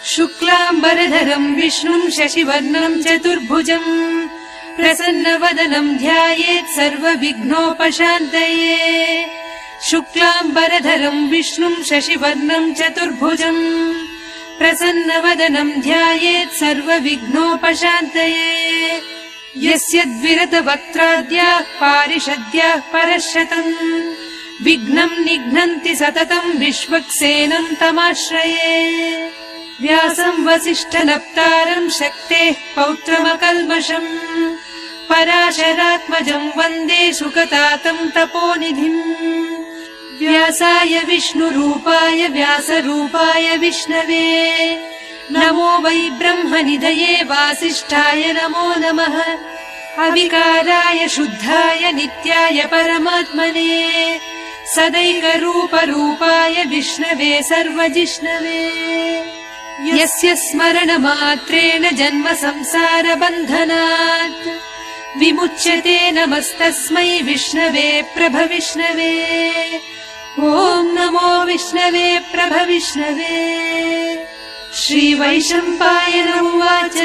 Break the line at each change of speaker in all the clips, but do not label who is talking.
शुक्लाम्बरधरम् विष्णुम् शशिवर्णम् चतुर्भुजम् प्रसन्नवदनम् ध्यायेत् सर्वविघ्नोपशान्तये। शुक्लाम्बरधरम् विष्णुम् शशिवर्णम् चतुर्भुजम् प्रसन्नवदनम् ध्यायेत् सर्वविघ्नोपशान्तये। यस्य द्विरतवक्त्राद्याः पारिषद्याः परश्शतम् विघ्नम् निघ्नन्ति सततम् विश्वक्सेनम् तमाश्रये। व्यासम् वसिष्ठनप्तारम् शक्तेः पौत्रमकल्मषम् पराशरात्मजम् वन्दे सुखतातम् तपोनिधिम्। व्यासाय विष्णुरूपाय व्यासरूपाय विष्णवे नमो वै ब्रह्मनिधये वासिष्ठाय नमो नमः। अविकाराय शुद्धाय नित्याय परमात्मने सदैकरूपरूपाय विष्णवे सर्वजिष्णवे। यस्य स्मरणमात्रेण जन्म संसारबन्धनात् विमुच्यते नमस्तस्मै विष्णवे प्रभविष्णवे। ॐ नमो विष्णवे प्रभविष्णवे। श्रीवैशम्पायन उवाच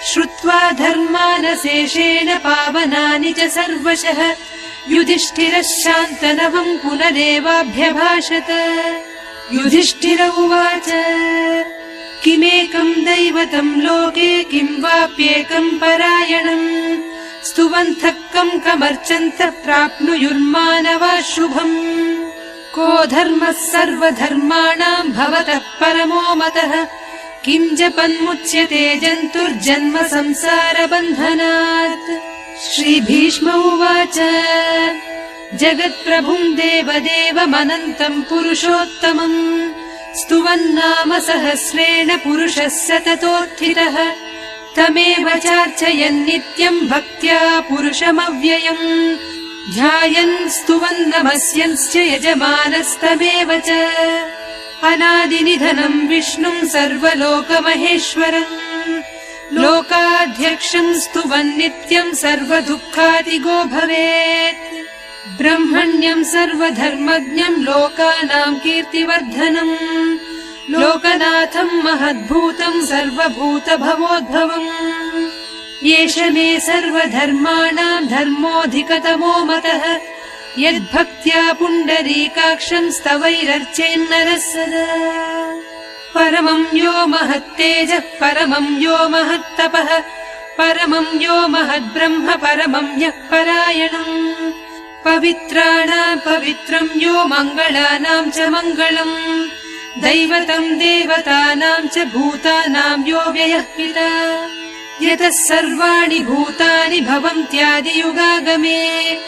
श्रुत्वा धर्मानशेषेण पावनानि च सर्वशः युधिष्ठिरः शान्तनवम् पुनरेवाभ्यभाषत। युधिष्ठिर उवाच किमेकम् दैवतम् लोके किं वाप्येकम् परायणम् स्तुवन्तः कम् कमर्चन्तः प्राप्नुयुर्मानवाः शुभम्। को धर्मः सर्वधर्माणाम् भवतः परमो मतः किम् जपन्मुच्यते जन्तुर्जन्म संसारबन्धनात्। श्रीभीष्म उवाच जगत्प्रभुम् देवदेवमनन्तम् पुरुषोत्तमम् स्तुवन्नाम सहस्रेण पुरुषः सततोत्थितः तमेव चार्चयन् नित्यम् भक्त्या पुरुषमव्ययम् ध्यायन् स्तुवन् नमस्यंश्च यजमानस्तमेव च। अनादिनिधनम् विष्णुम् सर्वलोकमहेश्वरम् लोकाध्यक्षम् स्तुवन् नित्यम् सर्वदुःखादिगो भवेत्। ब्रह्मण्यम् सर्वधर्मज्ञम् लोकानाम् कीर्तिवर्धनम् लोकनाथम् महद्भूतम् सर्वभूतभवोद्भवम्। एष मे सर्वधर्माणाम् धर्मोऽधिकतमो मतः यद्भक्त्या पुण्डरीकाक्षम् स्तवैरर्चेन्नरः सदा। परमम् यो महत्तेजः परमम् यो महत्तपः परमम् यो महद्ब्रह्म परमम् यः परायणम्। पवित्राणाम् पवित्रम् यो मङ्गलानाम् च मङ्गलम् दैवतम् देवतानाम् च भूतानाम् यो व्ययः पिता। यतः सर्वाणि भूतानि भवन्त्यादियुगागमे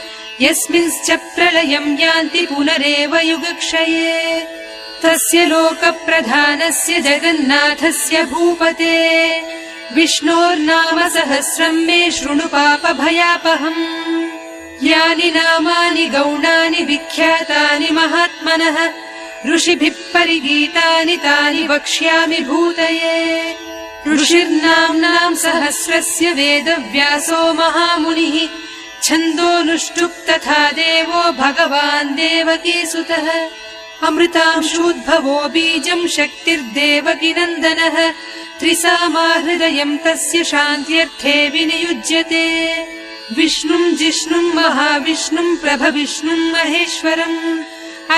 यस्मिंश्च प्रलयम् यान्ति पुनरेव युगक्षये। तस्य लोकप्रधानस्य जगन्नाथस्य भूपते विष्णोर्नाम सहस्रम् मे शृणु पापभयापहम्। यानि नामानि गौणानि विख्यातानि महात्मनः ऋषिभिः परिगीतानि तानि वक्ष्यामि भूतये। ऋषिर्नाम्नाम् सहस्रस्य वेदव्यासो महामुनिः छन्दोनुष्टुप् तथा देवो भगवान् देवकीसुतः। अमृतांशूद्भवो बीजम् शक्तिर्देवकीनन्दनः त्रिसामाहृदयम् तस्य शान्त्यर्थे विनियुज्यते। विष्णुम् जिष्णुम् महाविष्णुम् प्रभविष्णुम् महेश्वरम्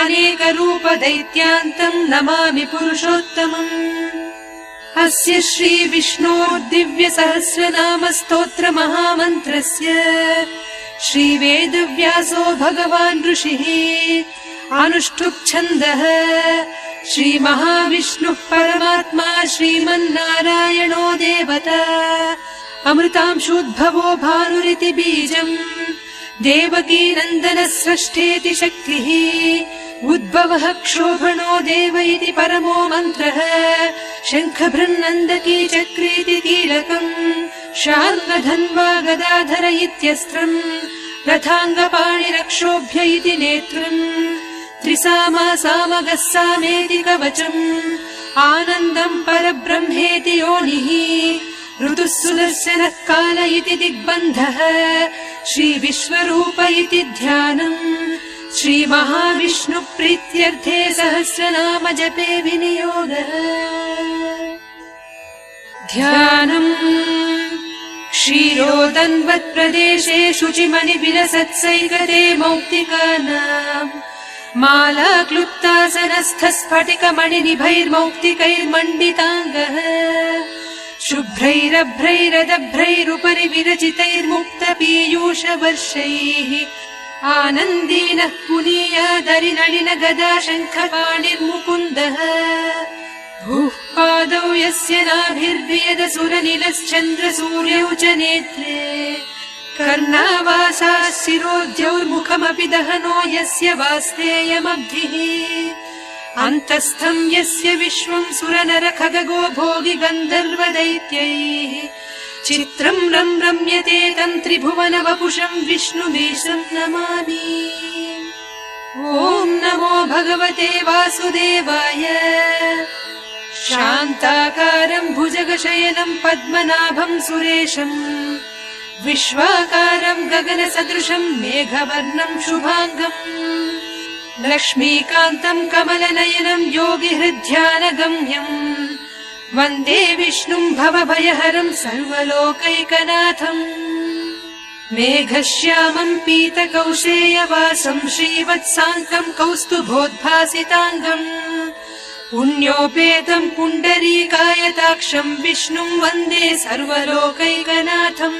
अनेकरूपदैत्यान्तम् नमामि पुरुषोत्तमम्। अस्य श्रीविष्णोर्दिव्यसहस्रनामस्तोत्रमहामन्त्रस्य श्रीवेदव्यासो भगवान् ऋषिः अनुष्ठुप् छन्दः श्रीमहाविष्णुः परमात्मा श्रीमन्नारायणो देवता। अमृतांशोद्भवो भानुरिति बीजम् देवकीनन्दनः स्रष्टेति शक्तिः उद्भवः क्षोभणो देव इति परमो मन्त्रः शङ्खभृन्नन्दकी चक्रेति कीलकम् शार्ङ्गधन्वा गदाधर इत्यस्त्रम् रथाङ्गपाणिरक्षोभ्य इति नेत्रम् त्रिसामा सामगः सामेति कवचम् आनन्दम् परब्रह्मेति योनिः ऋतुः सुदर्शनः काल इति दिग्बन्धः श्रीविश्वरूप इति ध्यानम् श्री महाविष्णु प्रीत्यर्थे सहस्रनाम जपे विनियोगः। ध्यानम् क्षीरोदन्वत् प्रदेशे शुचिमणि विलसत्सैकते मौक्तिकानाम् माला क्लुप्तासनस्थ स्फटिकमणिनिभैर्मौक्तिकैर्मण्डिताङ्गः शुभ्रैरभ्रैरदभ्रैरुपरि विरचितैर्मुक्त पीयूषवर्षैः आनन्दीनः पुनीयादरिनलिन गदा शङ्खपाणिर्मुकुन्दः भूः पादौ यस्य नाभिर्वियदसुरनिलश्चन्द्रसूर्यौ च नेत्रे कर्णावासाः शिरोद्यौर्मुखमपि दहनो यस्य वास्तेयमब्धिः अन्तस्थम् यस्य विश्वम् सुरनरखगो भोगि गन्धर्वदैत्यैः चित्रम् रम्यते तम् त्रिभुवन वपुषम् विष्णुमीशम् नमामि। ॐ नमो भगवते वासुदेवाय। शान्ताकारम् भुजगशयनम् पद्मनाभम् सुरेशम् विश्वाकारम् गगनसदृशम् मेघवर्णम् शुभाङ्गम् लक्ष्मीकान्तम् कमलनयनम् योगिहृद्ध्यानगम्यम् वन्दे विष्णुम् भवभयहरम् सर्वलोकैकनाथम् मेघश्यामम् पीतकौशेयवासम् श्रीवत्साङ्कम् कौस्तुभोद्भासिताङ्गम् पुण्योपेतम् पुण्डरीकायताक्षम् विष्णुम् वन्दे सर्वलोकैकनाथम्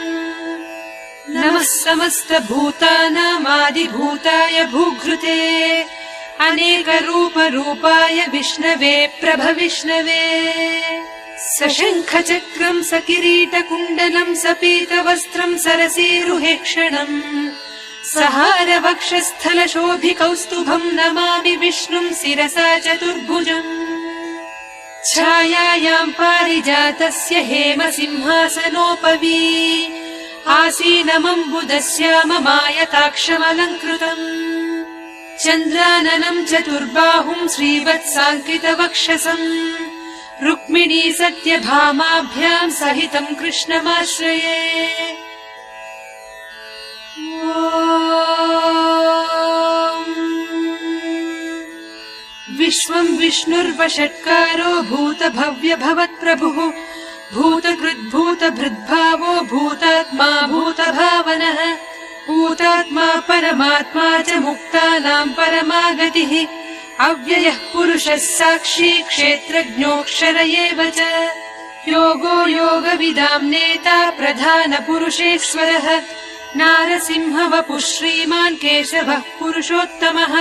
नमः समस्तभूतानामादिभूताय भूघृते अनेकरूपरूपाय विष्णवे प्रभविष्णवे सशङ्खचक्रम् सकिरीटकुण्डलम् सपीतवस्त्रम् सरसीरुहेक्षणम् सहारवक्षस्थलशोभिकौस्तुभम् नमामि विष्णुम् शिरसा चतुर्भुजम् छायायाम् पारिजातस्य हेमसिंहासनोपवी आसीनमम्बुदस्याममायताक्षमलङ्कृतम् चन्द्राननम् चतुर्बाहुम् श्रीवत्साङ्कितवक्षसम् रुक्मिणी सत्यभामाभ्याम् सहितम् कृष्णमाश्रये। विश्वम् विष्णुर्वषट्कारो भूतभव्य भवत्प्रभुः भूतकृद्भूतभृद्भावो भूतात्मा भूतभावनः भूतात्मा परमात्मा च मुक्तानाम् परमागतिः अव्ययः पुरुषः साक्षी क्षेत्रज्ञोऽक्षर एव च योगो योगविदाम् नेता प्रधानपुरुषेश्वरः नारसिंहवपुः श्रीमान् केशवः पुरुषोत्तमः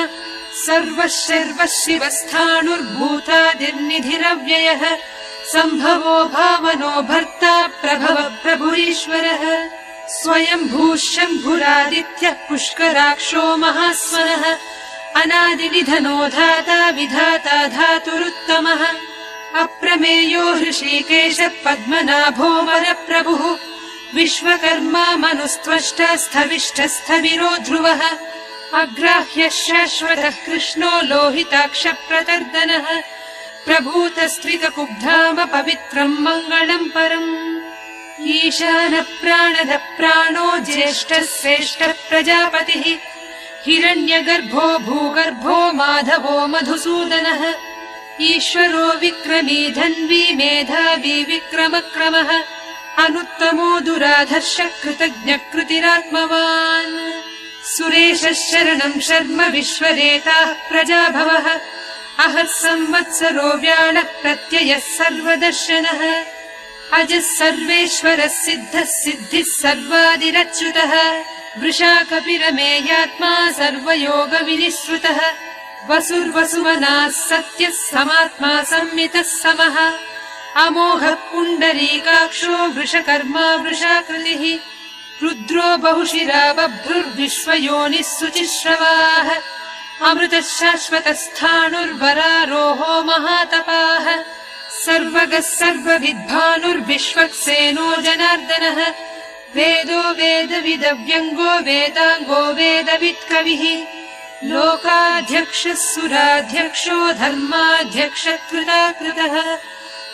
सर्वः शर्वः शिवस्थाणुर्भूतादिर्निधिरव्ययः सम्भवो भावनो भर्ता प्रभव प्रभुरीश्वरः स्वयम्भूः शम्भुरादित्यः पुष्कराक्षो महास्वनः अनादिनिधनो धाता विधाता धातुरुत्तमः अप्रमेयो हृषीकेशः पद्मनाभो वरप्रभुः विश्वकर्मा मनुस्त्वष्टा स्थविष्ठस्थविरो ध्रुवः अग्राह्यः शाश्वतः कृष्णो लोहिताक्षप्रतर्दनः प्रभूतस्त्रितकुब्धाम पवित्रम् मङ्गलम् परम् ईशानः प्राणदः प्राणो ज्येष्ठः श्रेष्ठः प्रजापतिः हिरण्यगर्भो भूगर्भो माधवो मधुसूदनः ईश्वरो विक्रमी धन्वी मेधावी विक्रमक्रमः अनुत्तमो दुराधर्षः कृतज्ञः कृतिरात्मवान् सुरेशः शरणम् शर्म विश्वरेताः प्रजाभवः अहः संवत्सरो व्याळः प्रत्ययः सर्वदर्शनः अजः सर्वेश्वरः सिद्धः सिद्धिः सर्वादिरच्युतः वृषाकपिरमेयात्मा सर्वयोगविनिःश्रुतः वसुर्वसुमनाः सत्यः समात्मा संमितः समः अमोघः पुण्डरीकाक्षो वृषकर्मा वृषाकृतिः रुद्रो बहुशिरा बभ्रुर्विश्वयोनिः शुचिश्रवाः अमृतः शाश्वतस्थाणुर्वरारोहो महातपाः सर्वगः सर्वविद्भानुर्विश्वक्सेनो जनार्दनः वेदो वेदविदव्यङ्गो वेदाङ्गो वेदवित्कविः लोकाध्यक्षः सुराध्यक्षो धर्माध्यक्षकृताकृतः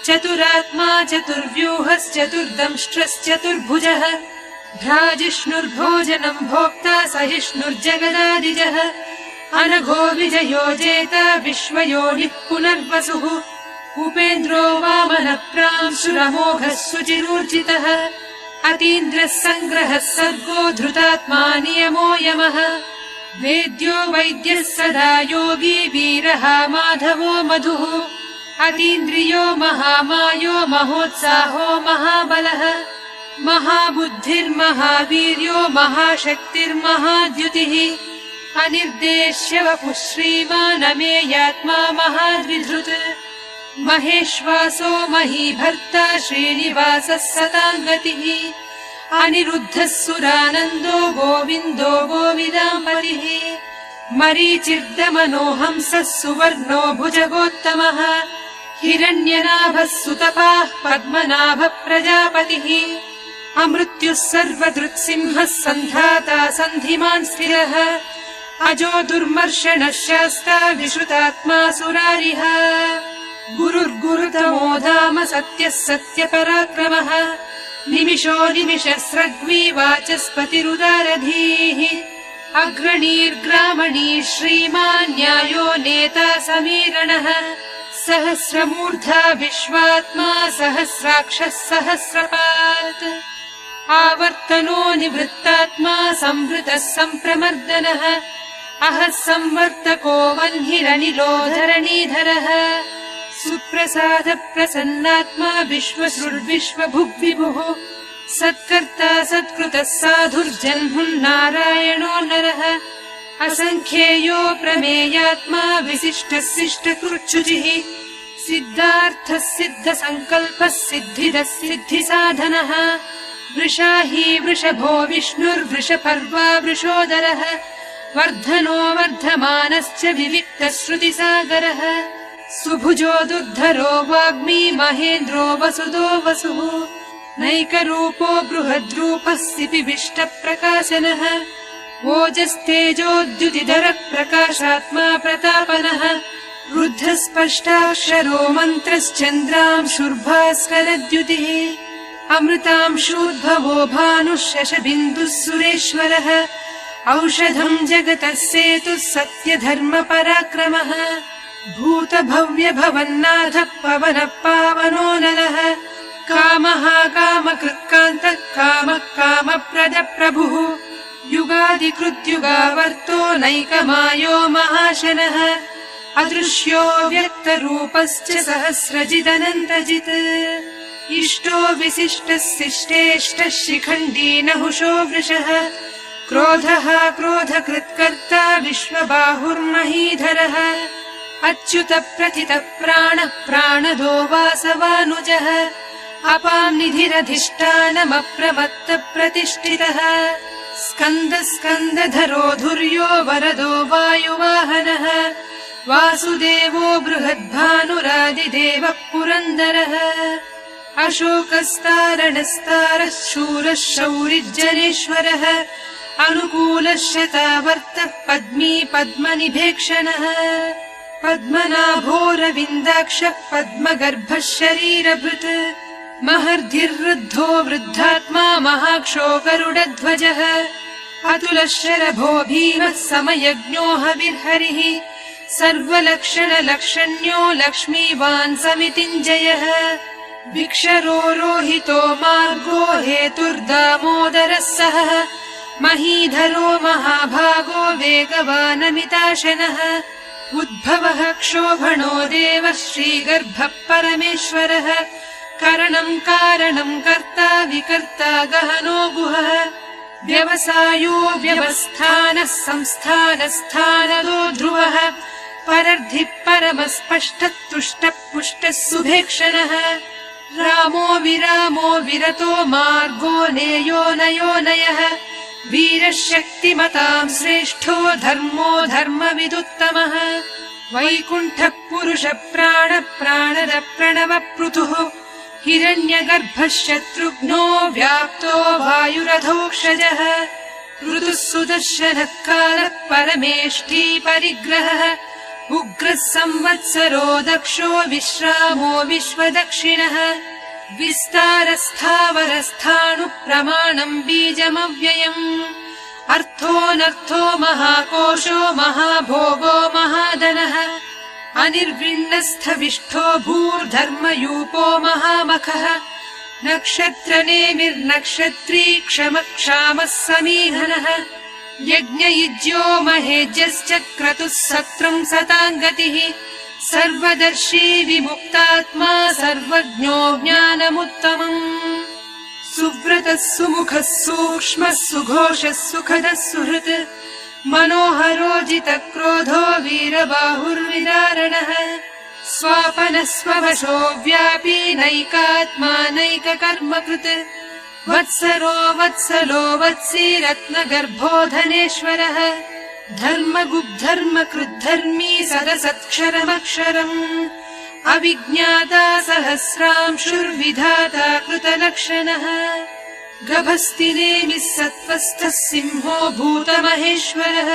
चतुरात्मा चतुर्व्यूहश्चतुर्दंष्ट्रश्चतुर्भुजः भ्राजिष्णुर्भोजनम् भोक्ता सहिष्णुर्जगदादिजः अनघो विजयोजेत विश्वयोनिः पुनर्वसुः उपेन्द्रो वामनप्रांशुरमोघः सुचिरूर्जितः अतीन्द्रः सङ्ग्रहः सर्गो धृतात्मा नियमो यमः वेद्यो वैद्यः सदा योगी वीरः माधवो मधुः अतीन्द्रियो महामायो महोत्साहो महाबलः महाबुद्धिर्महावीर्यो महाशक्तिर्महाद्युतिः अनिर्देश्य वपुः श्रीमान् अमेयात्मा महाद्विधृत् महेश्वासो महीभर्ता श्रीनिवासः सताङ्गतिः अनिरुद्धः सुरानन्दो गोविन्दो गोविदाम्बरिः मरीचिर्दमनोहंसः सुवर्णो भुजगोत्तमः हिरण्यनाभः सुतपाः पद्मनाभः प्रजापतिः अमृत्युः सर्वदृक्सिंहः सन्धाता सन्धिमान् स्थिरः अजो दुर्मर्षणः शास्ता विश्रुतात्मा सुरारिः गुरुर्गुरुतमो धाम सत्यः सत्यपराक्रमः निमिषो निमिषस्रग्वी वाचस्पतिरुदारधीः अग्रणीर्ग्रामणी श्रीमान् न्यायो नेता समीरणः सहस्रमूर्धा विश्वात्मा सहस्राक्षः सहस्रपात् आवर्तनो निवृत्तात्मा संवृतः सम्प्रमर्दनः अहः संवर्तको वह्निरनिलो धरणीधरः सुप्रसाद प्रसन्नात्मा विश्वसृड्विश्वभुग्विभुः सत्कर्ता सत्कृतः साधुर्जह्नुर्नारायणो नरः असङ्ख्येयो प्रमेयात्मा विशिष्टः शिष्टकृच्छुचिः सिद्धार्थः सिद्धसङ्कल्पः सिद्धिदः सिद्धिसाधनः वृषाही वृषभो विष्णुर्वृषपर्वा वृषोदरः वर्धनो वर्धमानश्च विविक्तः श्रुतिसागरः सुभुजो दुर्धरो वाग्मी महेन्द्रो वसुदो वसुः नैकरूपो बृहद्रूपः सिपिविष्टप्रकाशनः ओजस्तेजोद्युतिधरः प्रकाशात्मा प्रतापनः रुद्धस्पष्टाक्षरो मन्त्रश्चन्द्रांशुर्भास्करद्युतिः अमृतांशूद्भवो भानुः शशबिन्दुः सुरेश्वरः औषधम् जगतः सेतुः सत्यधर्मपराक्रमः भूतभव्यभवन्नाथः पवनः पावनो नलः कामः कामकृत्कान्तः कामः कामप्रदप्रभुः युगादिकृद्युगावर्तो नैकमायो महाशनः अदृश्यो व्यक्तरूपश्च सहस्रजिदनन्तजित् इष्टो विशिष्टः शिष्टेष्टः शिखण्डी नहुषो वृषः क्रोधः क्रोधकृत्कर्ता विश्वबाहुर्महीधरः अच्युत प्रथित प्राणः प्राणदो वासवानुजः अपाम् निधिरधिष्ठानमप्रमत्त प्रतिष्ठितः स्कन्द स्कन्दधरो धुर्यो वरदो वायुवाहनः वासुदेवो बृहद्भानुरादिदेवः पुरन्दरः अशोकस्तारणस्तारः शूरः शौरिज्जनेश्वरः अनुकूलः शतावर्तः पद्मी पद्मनिभेक्षणः पद्मनाभोरविन्दाक्षः पद्मगर्भः शरीरभृत् महर्धिर्वृद्धो वृद्धात्मा महाक्षो गरुडध्वजः अतुलः शरभो भीमः समयज्ञो हविर्हरिः सर्वलक्षणलक्षण्यो लक्ष्मीवान् समितिञ्जयः विक्षरो रोहितो मार्गो हेतुर्दामोदरः सः महीधरो महाभागो वेगवानमिताशनः उद्भवः क्षोभणो देवः श्रीगर्भः परमेश्वरः करणम् कारणम् कर्ता विकर्ता गहनो गुहः व्यवसायो व्यवस्थानः संस्थानस्थानदो ध्रुवः परर्धिः परमस्पष्टः तुष्टः पुष्टः सुभेक्षणः रामो विरामो विरतो मार्गो नेयो नयो नयः वीरः शक्तिमताम् श्रेष्ठो धर्मो धर्मविदुत्तमः वैकुण्ठः पुरुष प्राण प्राणद प्रणव पृथुः हिरण्यगर्भः शत्रुघ्नो व्याप्तो वायुरधोक्षजः ऋतुः सुदर्शनः कालः परमेष्ठी परिग्रहः उग्रः संवत्सरो दक्षो विश्रामो विश्वदक्षिणः विस्तारस्थावरस्थाणु प्रमाणम् बीजमव्ययम् अर्थोऽनर्थो महाकोशो महाभोगो अनिर्विण्णस्थविष्ठो भूर्धर्मयूपो महामखः नक्षत्रनेमिर्नक्षत्री क्षमक्षामः समीहनः यज्ञयुज्यो महेज्यश्च क्रतुः सत्रम् सताङ्गतिः सर्वदर्शी विमुक्तात्मा सर्वज्ञो ज्ञानमुत्तमम् सुव्रतः सुमुखः सूक्ष्मः सुघोषः सुखदः सुहृत् मनोहरोजितक्रोधो वीरबाहुर्विदारणः स्वापनः स्ववशो व्यापी नैकात्मा नैककर्मकृत् वत्सरो वत्सलो वत्सी रत्नगर्भो धनेश्वरः धर्मगुब्धर्मकृद्धर्मी सदसत्क्षरमक्षरम् अविज्ञाता सहस्रांशुर्विधाता कृतलक्षणः गभस्तिनेमिः सत्त्वस्थः सिंहो भूतमहेश्वरः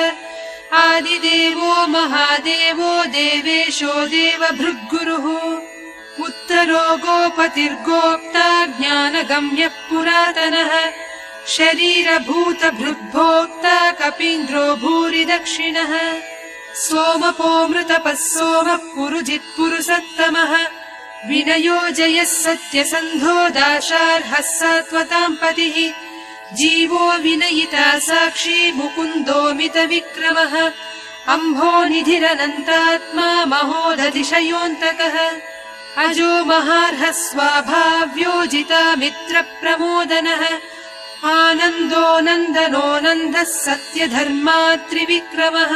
आदिदेवो महादेवो देवेशो देवभृद्गुरुः उत्तरो गोपतिर्गोप्ता ज्ञानगम्यः पुरातनः शरीरभूतभृद्भोक्ता कपीन्द्रो भूरि दक्षिणः सोमपोमृतपः सोमः पुरुजित्पुरुषत्तमः विनयो जयः सत्यसन्धो दाशार्हः सात्वताम् पतिः जीवो विनयिता साक्षी मुकुन्दोमितविक्रमः अम्भोनिधिरनन्तात्मा महोदधिशयोऽन्तकः अजो महार्हः स्वाभाव्योजिता मित्रप्रमोदनः आनन्दो नन्दनो नन्दः सत्यधर्मात्रिविक्रमः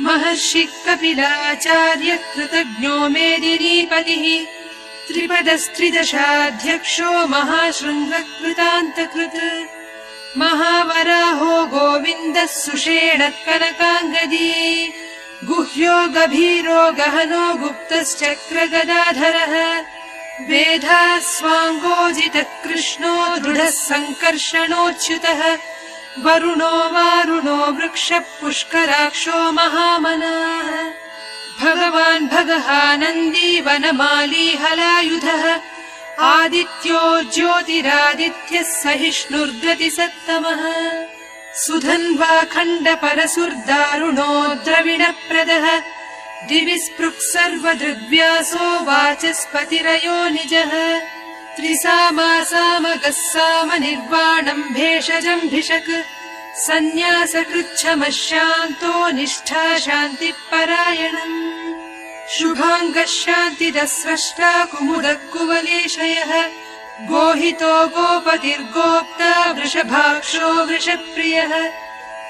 महर्षिः कपिलाचार्य कृतज्ञो मेदिनीपतिः त्रिपदस्त्रिदशाध्यक्षो महाशृङ्गकृतान्तकृत् महावराहो गोविन्दः सुषेणः कनकाङ्गदी गुह्यो गभीरो गहनो गुप्तश्चक्रगदाधरः वेधास्वाङ्गोजितः कृष्णो दृढः सङ्कर्षणोच्युतः वरुणो वारुणो वृक्षः पुष्कराक्षो महामनाः भगवान् भगहानन्दी वनमाली हलायुधः आदित्यो ज्योतिरादित्यः सहिष्णुर्गतिसत्तमः सुधन्वा खण्डपरसुर्दारुणो द्रविणप्रदः दिवि स्पृक् सर्वदृग्व्यासो वाचस्पतिरयो निजः त्रिसामासामगः सामनिर्वाणम् भेषजम्भिषक् सन्न्यासकृच्छमः शान्तो निष्ठा शान्तिपरायणम् शुभाङ्गः शान्तिदः स्रष्टा कुमुदः कुवलेशयः गोहितो गोपतिर्गोप्ता वृषभाक्षो वृषप्रियः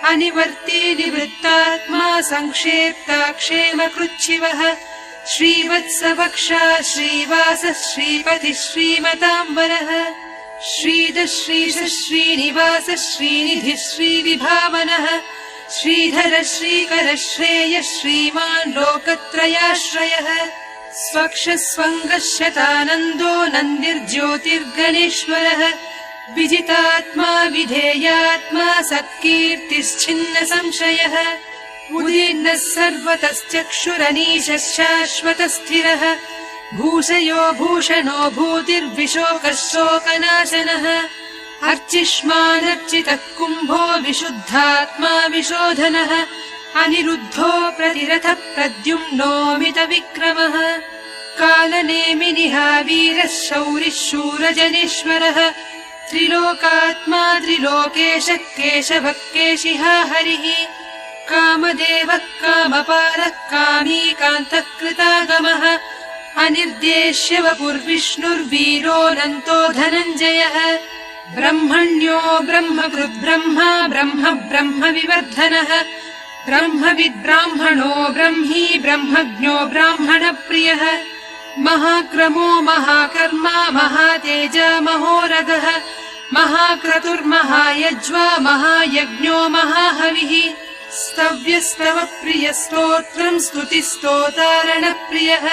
अनिवर्ती निवृत्तात्मा संक्षेप्ता क्षेमकृच्छिवः श्रीवत्सवक्षा श्रीवासः श्रीपतिः श्रीमताम्बरः श्रीधः श्रीशः श्रीनिवासः श्रीनिधिः श्रीविभावनः श्रीधरः श्रीकरः श्रेयः श्रीमान् लोकत्रयाश्रयः स्वक्षः स्वङ्गः शतानन्दो नन्दिर्ज्योतिर्गणेश्वरः विजितात्मा विधेयात्मा सत्कीर्तिश्छिन्न संशयः उदीर्णः सर्वतश्चक्षुरनीशः शाश्वतस्थिरः भूषयो भूषणो भूतिर्विशोकः शोकनाशनः अर्चिष्मानर्चितः कुम्भो विशुद्धात्मा विशोधनः अनिरुद्धो प्रतिरथः प्रद्युम्नोमितविक्रमः कालनेमिनिहावीरः शौरिः शूरजनेश्वरः त्रिलोकात्मा त्रिलोकेशः केशवः केशिहा हरिः कामदेवः कामपालः कामीकान्तः कृतागमः अनिर्देश्य वपुर्विष्णुर्वीरोऽनन्तो धनञ्जयः ब्रह्मण्यो ब्रह्मकृद्ब्रह्मा ब्रह्म ब्रह्म विवर्धनः ब्रह्मविद्ब्राह्मणो ब्रह्मी ब्रह्मज्ञो ब्राह्मणप्रियः महाक्रमो महाकर्मा महातेजा महोरगः महाक्रतुर्महायज्वा महायज्ञो महाहविः स्तव्यस्तवप्रियस्तोत्रम् स्तुतिस्तोतारणप्रियः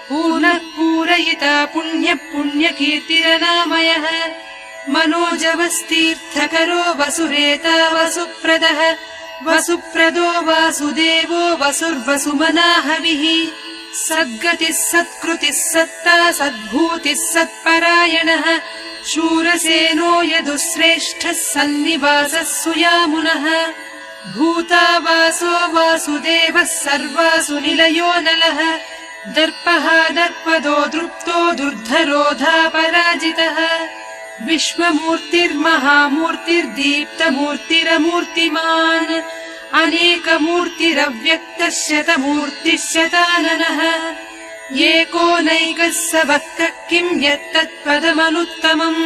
पूर्णः पूरयिता पुण्यः पुण्यकीर्तिरनामयः मनोजवस्तीर्थकरो वसुरेता वसुप्रदः वसुप्रदो वासुदेवो वसुर्वसुमनाहविः सद्गतिः सत्कृतिः सत्ता सद्भूतिः सत्परायणः शूरसेनो यदुश्रेष्ठः सन्निवासः सुयामुनः भूतावासो वासुदेवः सर्वासु निलयो नलः दर्पः दर्पदो दृप्तो दुर्धरोधापराजितः विश्वमूर्तिर्महामूर्तिर्दीप्तमूर्तिरमूर्तिमान् अनेकमूर्तिरव्यक्तः शतमूर्तिः शताननः एकोनैकः स वक्तः किम् यत्तत्पदमनुत्तमम्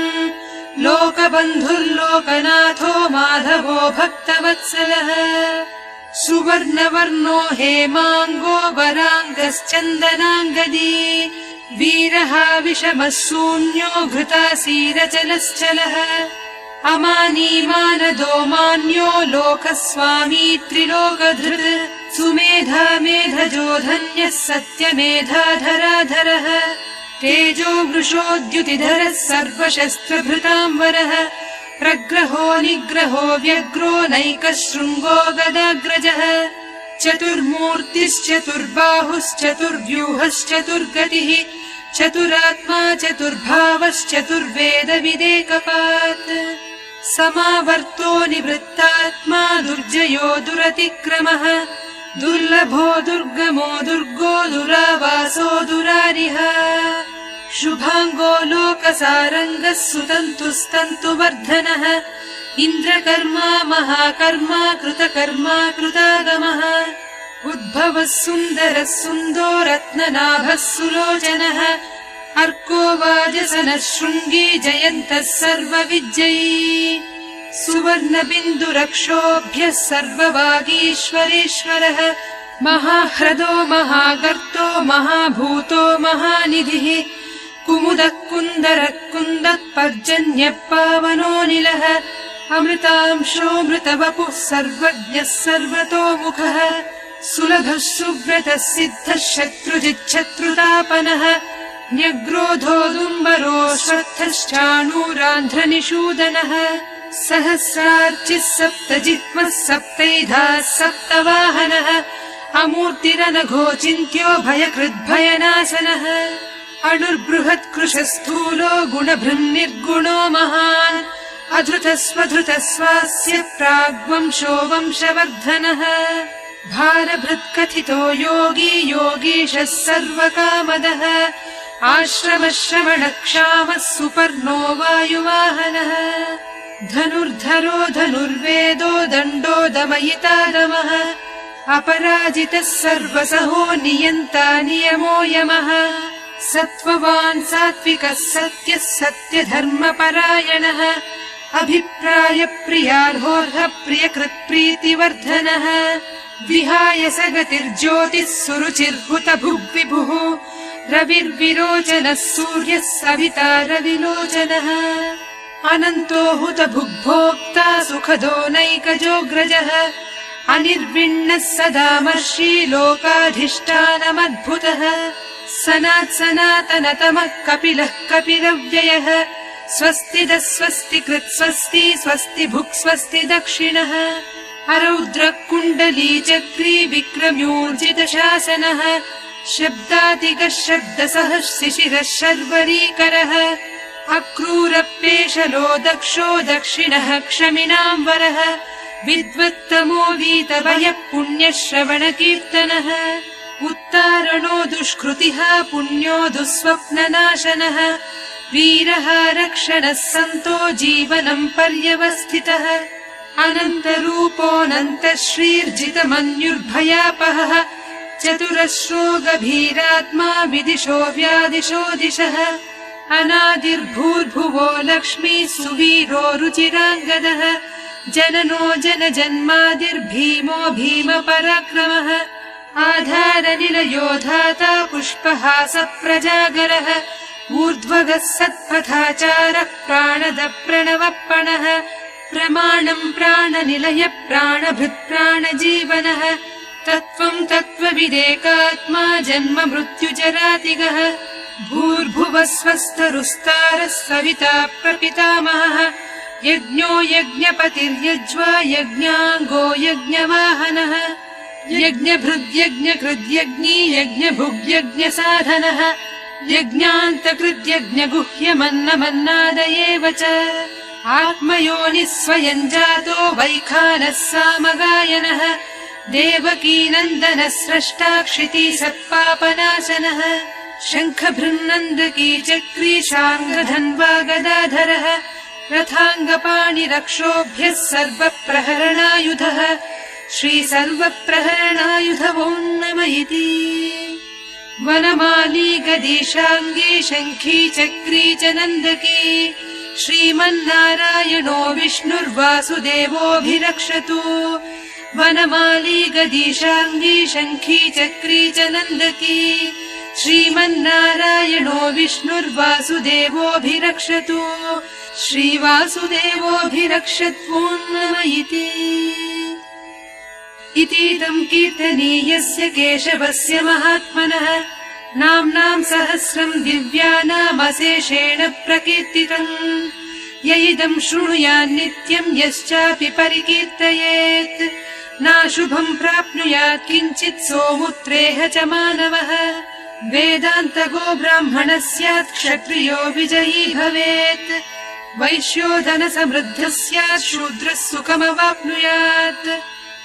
लोकबन्धुर्लोकनाथो माधवो भक्तवत्सलः सुवर्णवर्णो हेमाङ्गो वराङ्गश्चन्दनाङ्गदी वीरः विषमः शून्यो घृतासीरचलश्चलः अमानीमानदो मान्यो लोकस्वामी त्रिलोकधृत् सुमेधा मेधजो धन्यः सत्यमेधाधराधरः तेजो वृषोद्युतिधरः सर्वशस्त्रभृताम्बरः प्रग्रहो निग्रहो व्यग्रो नैकः शृङ्गो गदाग्रजः चतुर्मूर्तिश्चतुर्बाहुश्चतुर्व्यूहश्चतुर्गतिः चतुरात्मा चतुर्भावश्चतुर्वेदविदेकपात् समावर्तो निवृत्तात्मा दुर्जयो दुरतिक्रमः दुर्लभो दुर्गमो दुर्गो दुरावासो दुरारिः शुभाङ्गो लोकसारङ्गः सुतन्तुस्तन्तुवर्धनः इन्द्रकर्मा महाकर्मा कृतकर्मा कृतागमः उद्भवः सुन्दरः सुन्दो रत्ननाभः सुलोचनः अर्को वाजसनः शृङ्गी जयन्तः सर्वविजयी सुवर्णबिन्दुरक्षोभ्यः सर्ववागीश्वरेश्वरः महाह्रदो महागर्तो महाभूतो महानिधिः कुमुदः कुन्दरः कुन्दः पर्जन्यः पावनोऽनिलः अमृतांशोऽमृतवपुः सर्वज्ञः सर्वतोमुखः सुलभः सुव्रतः सिद्धः शत्रुजिच्छत्रुतापनः न्यग्रोधोदुम्बरो श्रद्धश्चाणूरान्ध्रनिषूदनः सहस्रार्चिः सप्तजिह्वः सप्तैधाः सप्तवाहनः अमूर्तिरनघोचिन्त्यो भयकृद्भयनाशनः अणुर्बृहत्कृशस्थूलो गुणभृन्निर्गुणो महान् अधृतस्वधृतस्वास्य प्राग्वंशो वंशवर्धनः भारभृत्कथितो योगी योगीशः सर्वकामदः आश्रमश्रवणक्षामः सुपर्णो वायुवाहनः धनुर्धरो धनुर्वेदो दण्डो दमयितादमः अपराजितः सर्वसहो नियन्ता नियमो यमः सत्त्ववान् सात्विकः सत्यः सत्यधर्मपरायणः अभिप्रायप्रियार्होर्हः प्रियकृत्प्रीतिवर्धनः विहाय स गतिर्ज्योतिः सुरुचिर्हुतभुग्विभुः रविर्विरोचनः सूर्यः सविता रविलोचनः अनन्तो हुतभुग्भोक्ता सुखदो नैकजोऽग्रजः अनिर्विण्णः सदामर्षि लोकाधिष्ठानमद्भुतः सनात्सनातनतमः कपिलः कपिलव्ययः स्वस्तिदः स्वस्तिकृत् स्वस्ति स्वस्ति भुक् स्वस्ति दक्षिणः अरौद्रः कुण्डली चक्री विक्रम्योर्जितशासनः शब्दातिगः शब्दसः शिशिरः शर्वरीकरः अक्रूरपेशलो दक्षो दक्षिणः क्षमिणाम् वरः विद्वत्तमो वीतभयः पुण्यश्रवणकीर्तनः उत्तारणो दुष्कृतिः पुण्यो दुःस्वप्ननाशनः वीरः रक्षणः सन्तो जीवनम् पर्यवस्थितः अनन्तरूपोऽनन्तः श्रीर्जितमन्युर्भयापहः चतुरश्रो गभीरात्मा विदिशो व्यादिशो दिशः अनादिर्भूर्भुवो लक्ष्मी सुवीरो रुचिराङ्गदः जननो जनजन्मादिर्भीमो भीमपराक्रमः आधारनिलयो धाता पुष्पहासप्रजागरः ऊर्ध्वगः सत्पथाचारः प्राणदप्रणवप्पणः प्रमाणम् प्राणनिलय प्राणभृत्प्राणजीवनः तत्त्वम् तत्त्वविदेकात्मा जन्म मृत्युजरातिगः भूर्भुवः स्वस्तरुस्तारः सविता प्रपितामहः यज्ञो यज्ञपतिर्यज्वा यज्ञाङ्गो यज्ञवाहनः यज्ञभृद्यज्ञकृद्यज्ञी यज्ञभुग्यज्ञसाधनः यज्ञान्तकृद्यज्ञगुह्यमन्नमन्नादयेव च आत्मयोनिः स्वयं जातो वैखानः सामगायनः देवकीनन्दनः स्रष्टा क्षितिः सत्पापनाशनः शङ्खभृन्नन्दकी चक्री शार्ङ्गधन्वा गदाधरः रथाङ्गपाणिरक्षोभ्यः सर्वप्रहरणायुधः श्रीसर्वप्रहरणायुध वो नम इति वनमाली गदीशाङ्गी शङ्खी चक्री च नन्दकी श्रीमन्नारायणो विष्णुर्वासुदेवोऽभिरक्षतु वनमाली गदीशाङ्गी शङ्खी चक्री च नन्दकी श्रीमन्नारायणो विष्णुर्वासुदेवोऽभिरक्षतु श्रीवासुदेवोऽभिरक्षत्वो नम इतीदं कीर्तनीयस्य केशवस्य महात्मनः नाम्नां सहस्रं दिव्यानामशेषेण प्रकीर्तितम् य इदं शृणुयान्नित्यं यश्चापि परिकीर्तयेत् नाशुभं प्राप्नुयात् किञ्चित् सोमुत्रेह च मानवः वेदान्तगो ब्राह्मणः स्यात् क्षत्रियो विजयी भवेत् वैश्यो धनसमृद्धः स्यात् शूद्रः सुखमवाप्नुयात्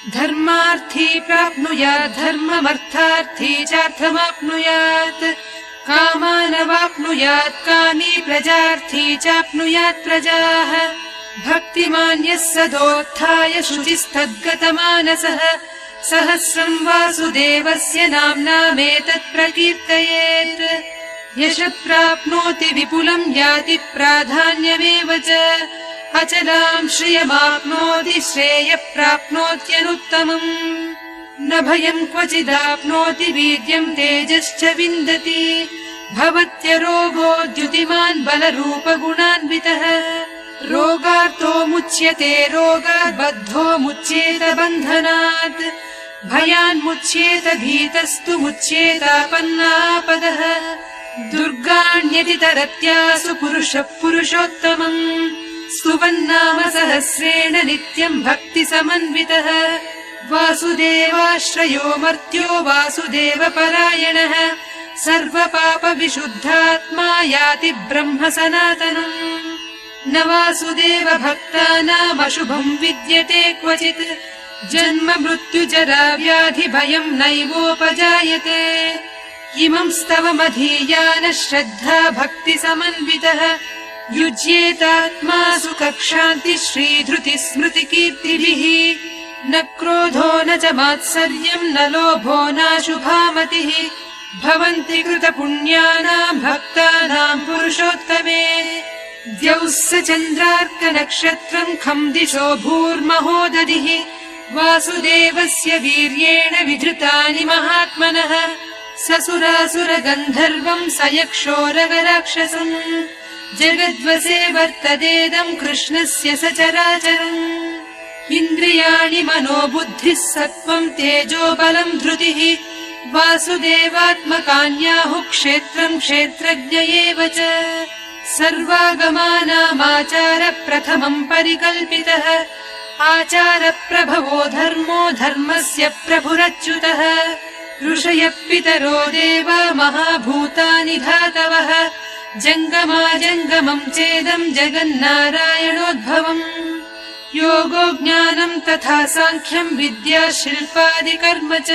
धर्मार्थी प्राप्नुयात् धर्ममर्थार्थी चार्थमाप्नुयात् कामानवाप्नुयात् कामी प्रजार्थी चाप्नुयात् प्रजाः भक्तिमान् यः सदोत्थाय शुचिस्तद्गतमानसः सहस्रं वासुदेवस्य नाम्नामेतत् प्रकीर्तयेत् यश प्राप्नोति विपुलं याति प्राधान्यमेव च अचलां श्रियमाप्नोति श्रेयः प्राप्नोत्यनुत्तमम् न भयं क्वचिदाप्नोति वीर्यं तेजश्च विन्दति भवत्यरोगो द्युतिमान् बलरूपगुणान्वितः रोगार्तो मुच्यते रोगात् बद्धो मुच्येत बन्धनात् भयान्मुच्येत भीतस्तु मुच्येतापन्नापदः दुर्गाण्यतितरत्यासु पुरुषः पुरुषोत्तमम् स्तुवन्नाम सहस्रेण नित्यम् भक्तिसमन्वितः वासुदेवाश्रयो मर्त्यो वासुदेवपरायणः सर्वपापविशुद्धात्मा याति ब्रह्म सनातनम् न वासुदेव भक्तानामशुभम् विद्यते क्वचित् जन्म मृत्युजरा व्याधि भयम् नैवोपजायते इमम् स्तवमधीयानः श्रद्धा भक्तिसमन्वितः युज्येतात्मा सुखक्षान्ति श्रीधृति स्मृतिकीर्तिभिः न क्रोधो न च मात्सर्यम् न लोभो नाशुभामतिः भवन्ति कृतपुण्यानाम् भक्तानाम् पुरुषोत्तमे द्यौः स चन्द्रार्कनक्षत्रम् खम् दिशो भूर्महोदधिः वासुदेवस्य वीर्येण विधृतानि महात्मनः ससुरासुरगन्धर्वम् स यक्षोरगराक्षसम् जगद्वसे वर्तदेदम् कृष्णस्य सचराचरम् इन्द्रियाणि मनो बुद्धिः सत्त्वम् तेजो बलम् धृतिः वासुदेवात्मकान्याहुः क्षेत्रम् क्षेत्रज्ञ एव च सर्वागमानामाचार प्रथमम् परिकल्पितः आचारप्रभवो धर्मो धर्मस्य प्रभुरच्युतः ऋषयः पितरो देवा महाभूतानि धातवः जङ्गमाजङ्गमम् चेदम् जगन्नारायणोद्भवम् योगो ज्ञानम् तथा साङ्ख्यम् विद्या शिल्पादिकर्म च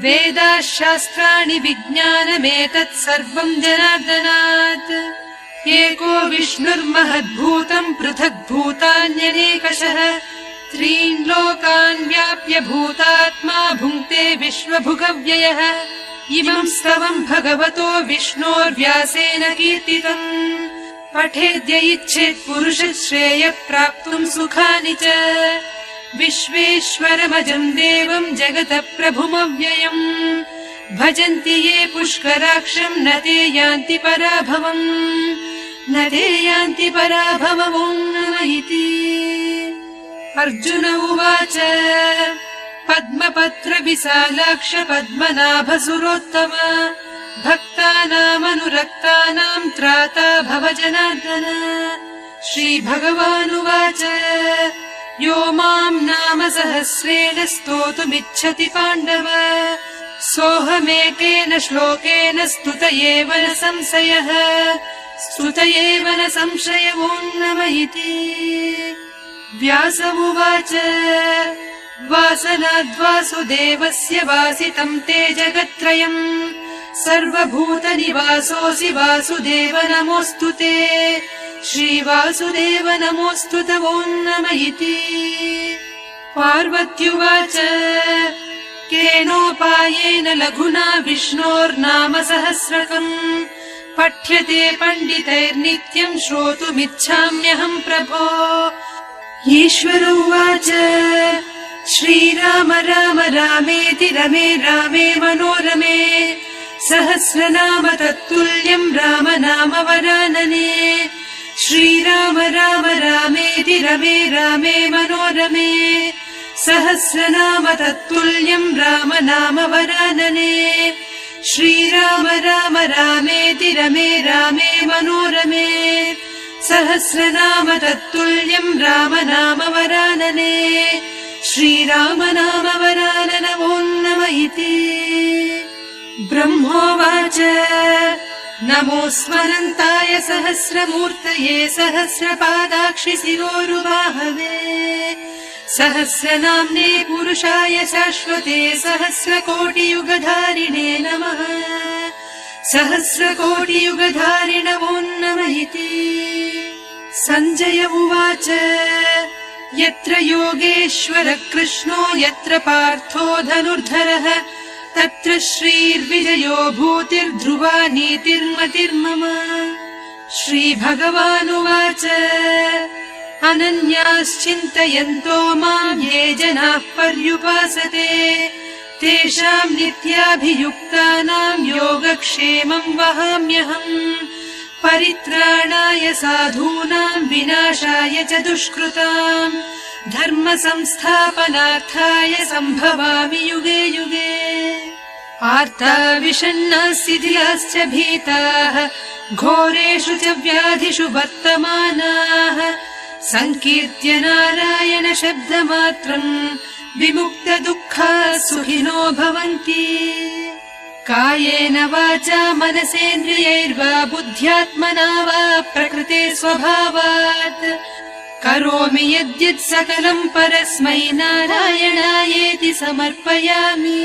वेदाः शास्त्राणि विज्ञानमेतत् सर्वम् जनार्दनात् एको विष्णुर्महद्भूतम् पृथग्भूतान्यनेकशः त्रीन् लोकान् व्याप्य भूतात्मा भुङ्क्ते विश्वभुगव्ययः इमम् स्तवम् भगवतो विष्णोर्व्यासेन कीर्तितम् पठेद्य इच्छेत् पुरुषः श्रेयः प्राप्तुम् सुखानि च विश्वेश्वरमजम् देवम् जगतः प्रभुमव्ययम् भजन्ति ये पुष्कराक्षम् न ते यान्ति पराभवम् न ते यान्ति पराभवम् नम इति अर्जुन उवाच पद्मपत्र विशालाक्ष पद्मनाभसुरोत्तम भक्तानामनुरक्तानाम् त्राता भव जनार्दन श्रीभगवानुवाच यो माम् नाम सहस्रेण स्तोतुमिच्छति पाण्डव सोऽहमेकेन श्लोकेन स्तुत एव न संशयः स्तुत एव न संशयो नम इति। व्यास उवाच वासनाद्वासुदेवस्य वासितं ते जगत्त्रयम् सर्वभूतनिवासोऽसि वासुदेव नमोऽस्तु ते। श्रीवासुदेव नमोऽस्तु ते नम इति। पार्वत्युवाच केनोपायेन लघुना विष्णोर्नाम सहस्रकम् पठ्यते पण्डितैर्नित्यम् श्रोतुमिच्छाम्यहम् प्रभो। ईश्वर उवाच श्रीराम राम रामेति रमे रामे मनोरमे सहस्रनाम तत्तुल्यम् राम नाम वरानने। श्रीराम राम रामेति रमे रामे मनोरमे सहस्रनाम तत्तुल्यम् राम नाम वरानने। श्रीराम राम रामेति रमे रामे मनोरमे सहस्रनाम तत्तुल्यम् राम नाम वरानने। श्रीराम नाम वरानन ॐ नम इति। ब्रह्मोवाच नमो स्मरन्ताय सहस्रमूर्तये सहस्रपादाक्षि शिरोरुबाहवे सहस्रनाम्ने पुरुषाय शाश्वते सहस्रकोटियुगधारिणे नमः। सहस्रकोटियुगधारिण ॐ नम इति। सञ्जय उवाच यत्र योगेश्वर कृष्णो यत्र पार्थो धनुर्धरः तत्र श्रीर्विजयो भूतिर्ध्रुवा नीतिर्मतिर्मम। श्रीभगवानुवाच अनन्याश्चिन्तयन्तो माम् ये जनाः पर्युपासते तेषाम् नित्याभियुक्तानाम् योगक्षेमम् वहाम्यहम्। परित्राणाय साधूनाम् विनाशाय च दुष्कृताम् धर्म संस्थापनार्थाय सम्भवामि युगे युगे। आर्ता विषण्णाः शिथिलाश्च भीताः घोरेषु च व्याधिषु वर्तमानाः सङ्कीर्त्य नारायण शब्दमात्रम् विमुक्त दुःखाः सुखिनो भवन्ति। कायेन वाचा मनसेन्द्रियैर्वा बुद्ध्यात्मना वा प्रकृते स्वभावात् करोमि यद्यत् सकलम् परस्मै नारायणायेति समर्पयामि।